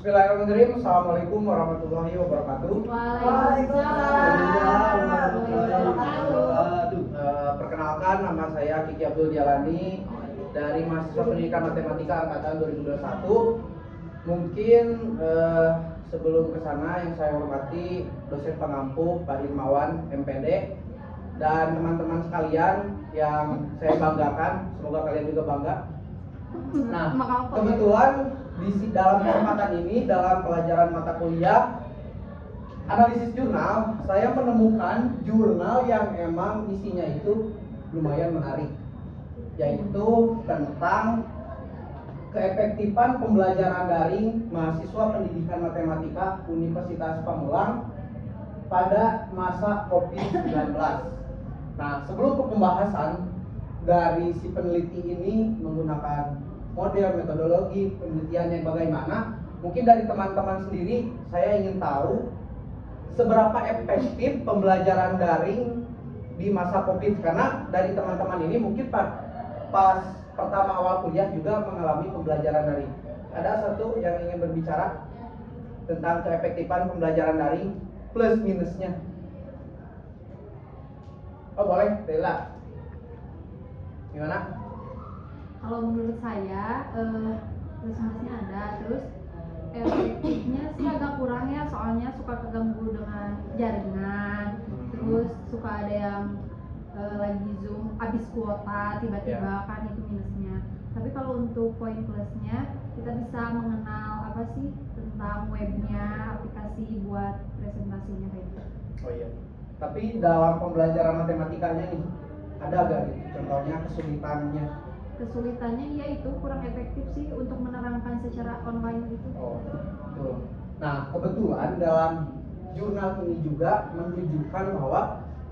Bismillahirrahmanirrahim. Assalamualaikum warahmatullahi wabarakatuh. Waalaikumsalam warahmatullahi wabarakatuh. Perkenalkan, nama saya Kiki Abdul Jalani dari mahasiswa pendidikan matematika angkatan 2021. Mungkin sebelum ke sana yang saya hormati dosen pengampu Pak Irmawan MPD dan teman-teman sekalian yang saya banggakan, semoga kalian juga bangga. Nah, kebetulan dalam kesempatan ini, dalam pelajaran mata kuliah analisis jurnal, saya menemukan jurnal yang emang isinya itu lumayan menarik, yaitu tentang keefektifan pembelajaran daring mahasiswa pendidikan matematika Universitas Pamulang pada masa COVID-19. Nah, sebelum ke pembahasan dari si peneliti ini menggunakan model metodologi penelitian yang bagaimana, mungkin dari teman-teman sendiri saya ingin tahu seberapa efektif pembelajaran daring di masa COVID, karena dari teman-teman ini mungkin pas pertama awal kuliah juga mengalami pembelajaran daring. Ada satu yang ingin berbicara tentang keefektifan pembelajaran daring plus minusnya? Oh boleh, Dela. Gimana? Kalau menurut saya plus minusnya ada, terus efektifnya sih agak kurang ya, soalnya suka keganggu dengan jaringan, terus suka ada yang lagi zoom habis kuota tiba-tiba, kan itu minusnya. Tapi kalau untuk poin plusnya, kita bisa mengenal apa sih tentang webnya, aplikasi buat presentasinya kayak gitu. Oh iya. Tapi dalam pembelajaran matematikanya nih, ada gak gitu contohnya kesulitannya? Kesulitannya ya itu kurang efektif sih untuk menerangkan secara online gitu. Oh, betul. Nah, kebetulan dalam jurnal ini juga menunjukkan bahwa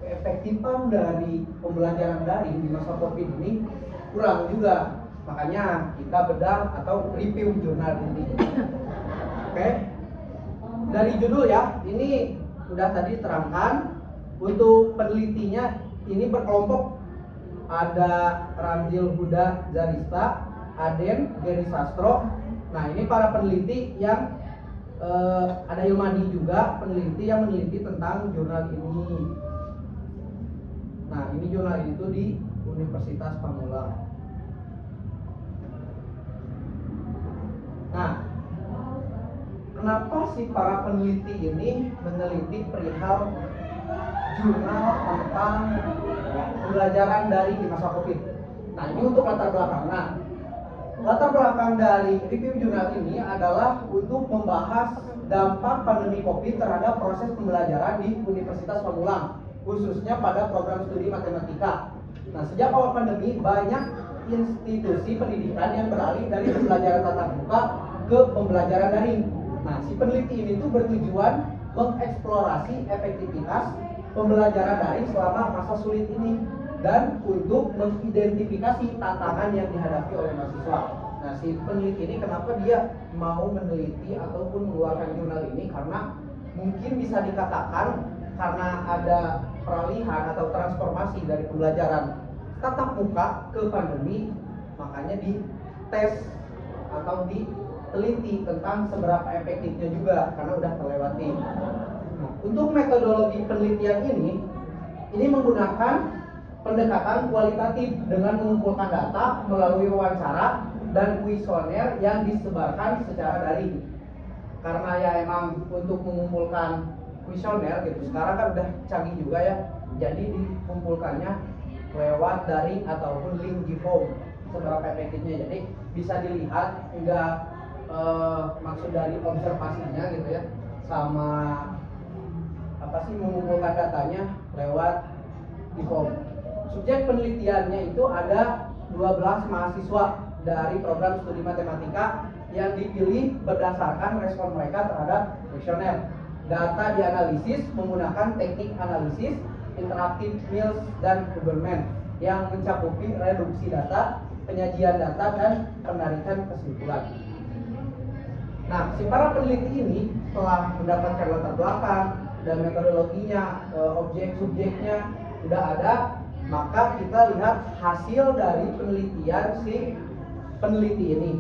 keefektifan dari pembelajaran daring di masa COVID ini kurang juga. Makanya kita bedah atau review jurnal ini. Oke. Dari judul ya, ini sudah tadi terangkan. Untuk penelitinya ini berkelompok, ada Ramzil Huda Zarista, Aden Geri Sastro. Nah, ini para peneliti yang ada Ilmadi juga, peneliti yang meneliti tentang jurnal ini. Nah, ini jurnal itu di Universitas Pamulang. Nah, kenapa sih para peneliti ini meneliti perihal jurnal tentang pembelajaran daring di masa COVID? Nah, ini untuk latar belakang. Nah, latar belakang dari review jurnal ini adalah untuk membahas dampak pandemi COVID terhadap proses pembelajaran di Universitas Pamulang, khususnya pada program studi matematika. Nah, sejak awal pandemi, banyak institusi pendidikan yang beralih dari pembelajaran tatap muka ke pembelajaran daring. Nah, si peneliti ini tuh bertujuan mengeksplorasi efektivitas pembelajaran daring selama masa sulit ini dan untuk mengidentifikasi tantangan yang dihadapi oleh mahasiswa. Nah, si peneliti ini kenapa dia mau meneliti ataupun mengeluarkan jurnal ini? Karena mungkin bisa dikatakan karena ada peralihan atau transformasi dari pembelajaran tatap muka ke pandemi, makanya dites atau diteliti tentang seberapa efektifnya juga karena udah terlewati. Nah, untuk metodologi penelitian ini menggunakan pendekatan kualitatif dengan mengumpulkan data melalui wawancara dan kuesioner yang disebarkan secara daring. Karena ya emang untuk mengumpulkan kuesioner gitu, sekarang kan udah canggih juga ya, jadi dikumpulkannya lewat daring ataupun link di form. Seberapa efektifnya, jadi bisa dilihat enggak maksud dari observasinya gitu ya, sama apa sih mengumpulkan datanya lewat di form. Subjek penelitiannya itu ada 12 mahasiswa dari program studi matematika yang dipilih berdasarkan respon mereka terhadap kuesioner. Data dianalisis menggunakan teknik analisis interaktif Mills dan Huberman yang mencakupi reduksi data, penyajian data, dan penarikan kesimpulan. Nah, si para peneliti ini setelah mendapatkan latar belakang dan metodologinya, objek subjeknya sudah ada, maka kita lihat hasil dari penelitian si peneliti ini.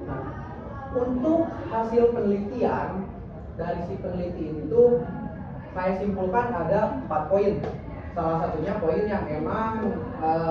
Nah, Untuk hasil penelitian dari si peneliti itu saya simpulkan ada 4 poin. Salah satunya poin yang emang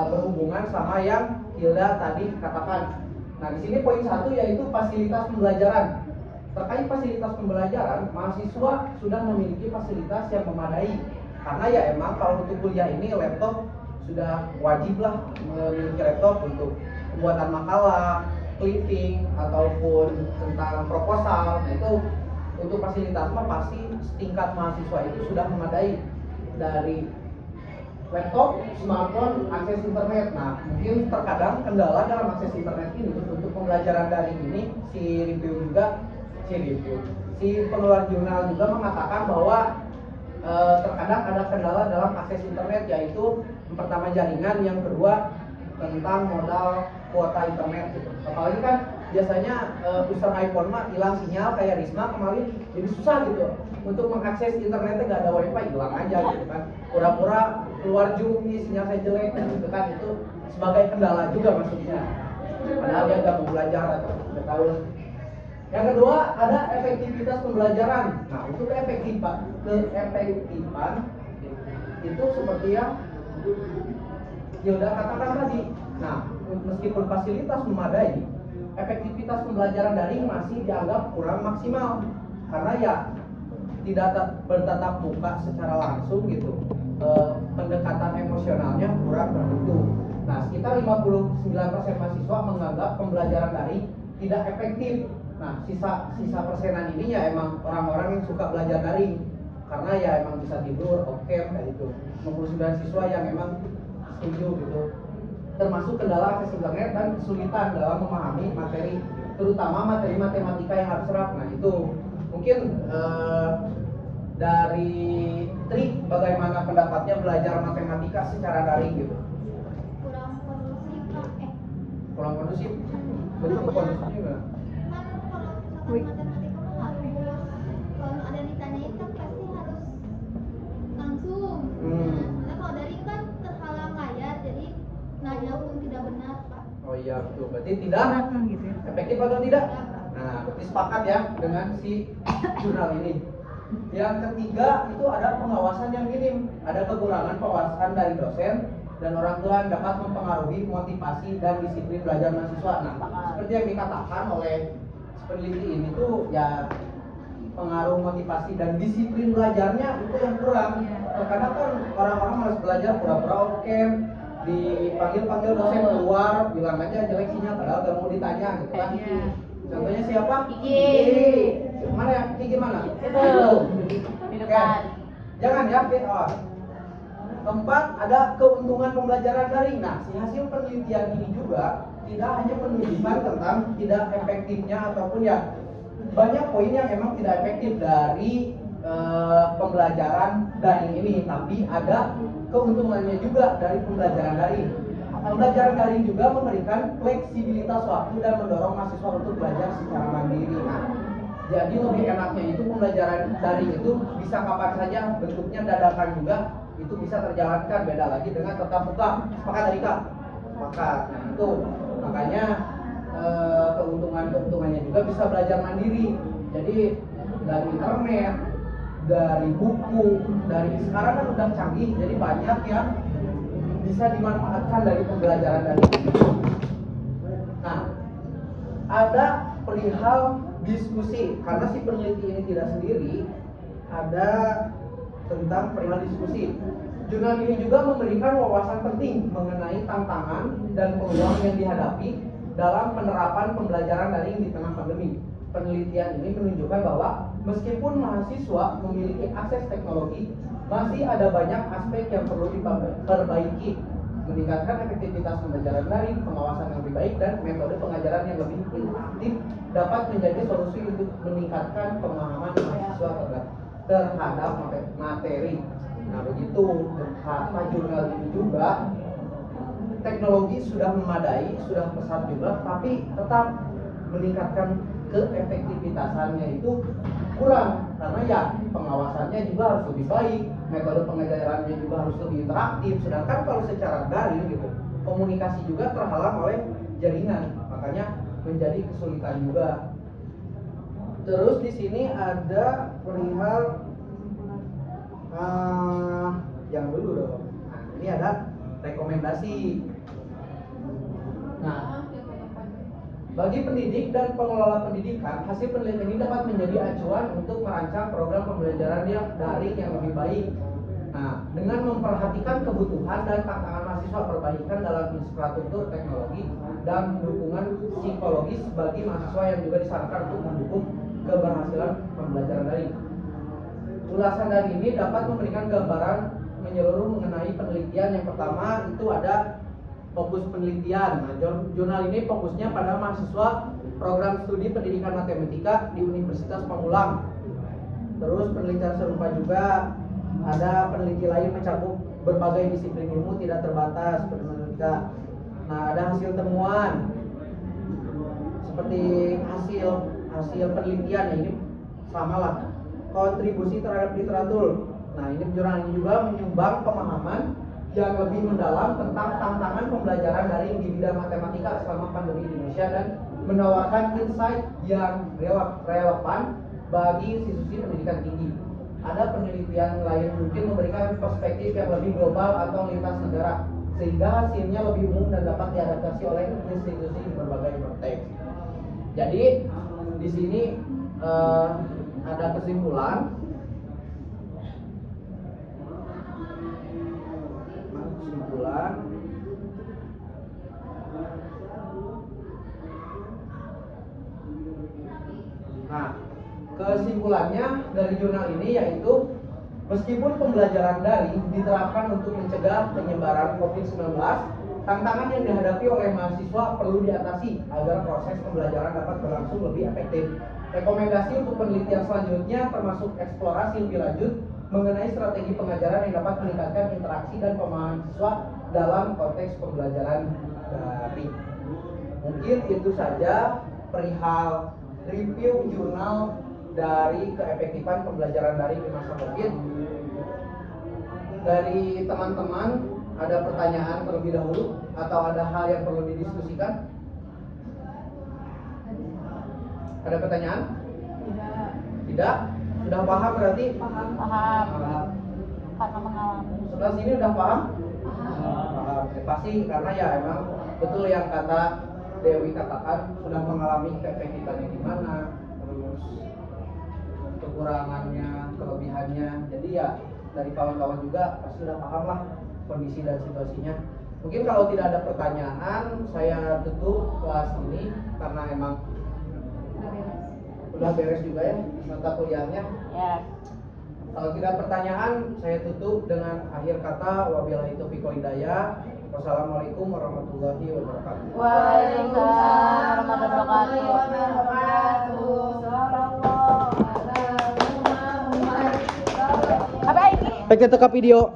berhubungan sama yang Hilda tadi katakan. Nah, di sini poin 1 yaitu fasilitas pembelajaran. Terkait fasilitas pembelajaran, mahasiswa sudah memiliki fasilitas yang memadai. Karena ya emang kalau untuk kuliah ini laptop sudah wajib lah memiliki laptop untuk pembuatan makalah, clipping ataupun tentang proposal. Nah, itu untuk fasilitas mah pasti setingkat mahasiswa itu sudah memadai, dari laptop, smartphone, akses internet. Nah, mungkin terkadang kendala dalam akses internet ini untuk pembelajaran daring ini si pengeluar jurnal juga mengatakan bahwa terkadang ada kendala dalam akses internet, yaitu yang pertama jaringan, yang kedua tentang modal kuota internet gitu. Apalagi kan biasanya user iPhone mah hilang sinyal, kayak Risma kemarin jadi susah gitu untuk mengakses internetnya, nggak ada wifi, hilang aja gitu kan. Pura-pura keluar Zoom nih sinyal saya jelek gitu kan, itu sebagai kendala juga maksudnya. Padahal dia nggak mau belajar atau nggak tahu. Yang kedua ada efektivitas pembelajaran. Nah, untuk keefektifan itu seperti yang Hilda katakan tadi. Nah, meskipun fasilitas memadai, efektivitas pembelajaran daring masih dianggap kurang maksimal karena ya tidak bertatap muka secara langsung gitu. Pendekatan emosionalnya kurang terbentuk. Nah, sekitar 59% mahasiswa menganggap pembelajaran daring tidak efektif. Nah, sisa persenan ini ya emang orang-orang yang suka belajar daring karena ya emang bisa tidur, oke kayak gitu. 59 siswa yang emang setuju gitu. Termasuk kendala akses internet dan kesulitan dalam memahami materi, terutama materi matematika yang abstrak. Nah, itu mungkin dari Tri, bagaimana pendapatnya belajar matematika secara daring gitu? Kurang kondusif Kak. Kurang kondusif? Betul kondusif juga. Kalau misalkan matematika mah harus kalau ada ditanyain kan pasti harus langsung. Nah, kalau dari kan terhalang layar, jadi nanya pun tidak benar Pak. Oh iya betul, berarti tidak efektif atau tidak? Nah, berarti sepakat ya dengan si jurnal ini. Yang ketiga itu ada pengawasan yang minim, ada kekurangan pengawasan dari dosen dan orang tua yang dapat mempengaruhi motivasi dan disiplin belajar mahasiswa. Nah, seperti yang dikatakan oleh peneliti ini tuh ya pengaruh motivasi dan disiplin belajarnya itu yang kurang. Terkadang kan orang-orang malas belajar, pura-pura oke, dipanggil dosen keluar, bilang aja jelek sinyal, padahal gak mau ditanya gitu kan. Contohnya siapa? Kiki. Mana ya? Kiki mana? Itu. Di depan. Jangan ya, oh. Keempat, ada keuntungan pembelajaran daring. Nah, si hasil penelitian ini juga tidak hanya menunjukkan tentang tidak efektifnya ataupun ya banyak poin yang emang tidak efektif dari pembelajaran daring ini, tapi ada keuntungannya juga dari pembelajaran daring. Pembelajaran daring juga memberikan fleksibilitas waktu dan mendorong mahasiswa untuk belajar secara mandiri. Nah, jadi lebih enaknya itu pembelajaran daring itu bisa kapan saja, bentuknya dadakan juga, itu bisa terjalankan. Beda lagi dengan tatap muka. Sepakat dari Kak? Sepakat. Nah, itu makanya keuntungannya juga bisa belajar mandiri. Jadi dari internet, dari buku, dari sekarang kan udah canggih, jadi banyak yang bisa dimanfaatkan dari pembelajaran dari ini. Nah, ada perihal diskusi, karena si peneliti ini tidak sendiri, ada tentang perihal diskusi. Jurnal ini juga memberikan wawasan penting mengenai tantangan dan peluang yang dihadapi dalam penerapan pembelajaran daring di tengah pandemi. Penelitian ini menunjukkan bahwa meskipun mahasiswa memiliki akses teknologi, masih ada banyak aspek yang perlu diperbaiki, meningkatkan efektivitas pembelajaran daring, pengawasan yang lebih baik, dan metode pengajaran yang lebih interaktif dapat menjadi solusi untuk meningkatkan pemahaman mahasiswa terhadap materi. Nah, begitu kata jurnal ini juga, teknologi sudah memadai, sudah pesat juga, tapi tetap meningkatkan keefektivitasannya itu kurang, karena ya pengawasannya juga harus lebih baik, metode pengajarannya juga harus lebih interaktif. Sedangkan kalau secara daring gitu, komunikasi juga terhalang oleh jaringan, makanya menjadi kesulitan juga. Terus di sini ada perihal yang dulu dong. Nah, ini ada rekomendasi. Nah, bagi pendidik dan pengelola pendidikan, hasil penelitian ini dapat menjadi acuan untuk merancang program pembelajaran yang daring yang lebih baik. Nah, dengan memperhatikan kebutuhan dan tantangan mahasiswa, perbaikan dalam infrastruktur teknologi dan dukungan psikologis bagi mahasiswa yang juga disarankan untuk mendukung keberhasilan pembelajaran daring. Ulasan dari ini dapat memberikan gambaran menyeluruh mengenai penelitian. Yang pertama itu ada fokus penelitian. Nah, jurnal ini fokusnya pada mahasiswa program studi pendidikan matematika di Universitas Pamulang. Terus penelitian serupa juga ada peneliti lain mencakup berbagai disiplin ilmu tidak terbatas matematika. Nah, ada hasil temuan seperti hasil penelitian ya, ini samalah kontribusi terhadap literatur. Nah, ini jurnal ini juga menyumbang pemahaman yang lebih mendalam tentang tantangan pembelajaran daring di bidang matematika selama pandemi di Indonesia dan menawarkan insight yang relevan bagi institusi pendidikan tinggi. Ada penelitian lain mungkin memberikan perspektif yang lebih global atau lintas negara sehingga hasilnya lebih umum dan dapat diadaptasi oleh institusi di berbagai konteks. Jadi di sini ada kesimpulan. Nah, kesimpulannya dari jurnal ini yaitu meskipun pembelajaran daring diterapkan untuk mencegah penyebaran COVID-19, tantangan yang dihadapi oleh mahasiswa perlu diatasi agar proses pembelajaran dapat berlangsung lebih efektif. Rekomendasi untuk penelitian selanjutnya termasuk eksplorasi lebih lanjut mengenai strategi pengajaran yang dapat meningkatkan interaksi dan pemahaman siswa dalam konteks pembelajaran daring. Mungkin itu saja perihal review jurnal dari keefektifan pembelajaran daring di masa COVID. Dari teman-teman ada pertanyaan terlebih dahulu atau ada hal yang perlu didiskusikan? Ada pertanyaan? Tidak? Sudah paham berarti? Paham. Karena mengalami. Sebelah sini udah paham? Paham. Pasti karena ya emang betul yang kata Dewi katakan, sudah mengalami keefektifannya gimana, terus kekurangannya, kelebihannya. Jadi ya dari kawan-kawan juga pasti sudah paham lah kondisi dan situasinya. Mungkin kalau tidak ada pertanyaan, saya tutup kelas ini karena emang udah beres juga ya mata kuliahnya. Ya. Kalau tidak ada pertanyaan, saya tutup dengan akhir kata wabillahi taufiq wal hidayah. Wassalamualaikum warahmatullahi wabarakatuh. Waalaikumsalam warahmatullahi wabarakatuh. Apa ini? Pakai teka video.